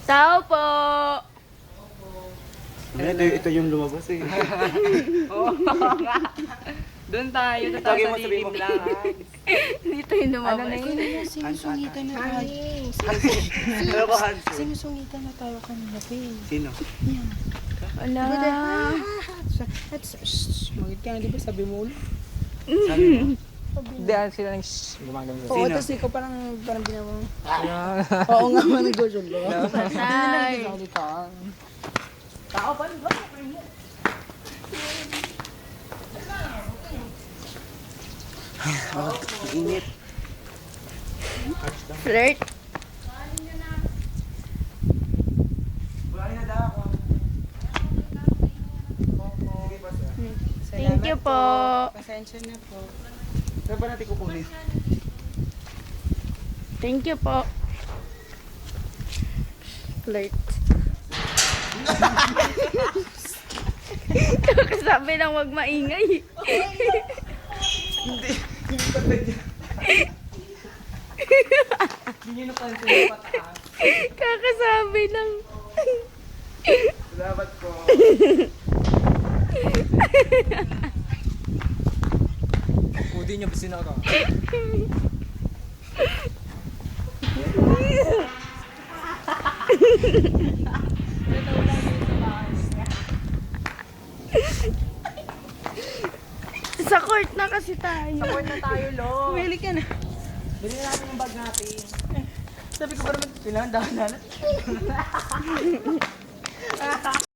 Tao po! Ito yung lumabas eh. Oo nga. Doon tayo, doon tayo sa lilim lang. Dito yung lumabas. Ano na yun? Sinusungitan na tayo. Ano ba, Hanso? Sinusungitan na tayo kanina, pe. Sino? Wala. Magit ka na, di ba? Sabi mo ulit. Sabi mo? Hindi, sila nang gumagano. Oo, Sino? tapos ikaw parang binawa mo. Oo nga, man nag-version ko. Patay. Tao pa rin ba? Init. Flirt. Thank you po. Pasensya na po. Saan ba natin kukunin? Thank you po. Flirt. Kakasabi lang wag maingay. Hindi. Hindi pa tayo. Hindi nyo napansin yung pataas. Kakasabi lang. Salamat po. Pudi niyo ba sinara? Sa court na kasi tayo. Support na tayo, Lo. Bili ka na. Bili natin yung bag natin. Sabi ko ba naman, kailangan dahan na.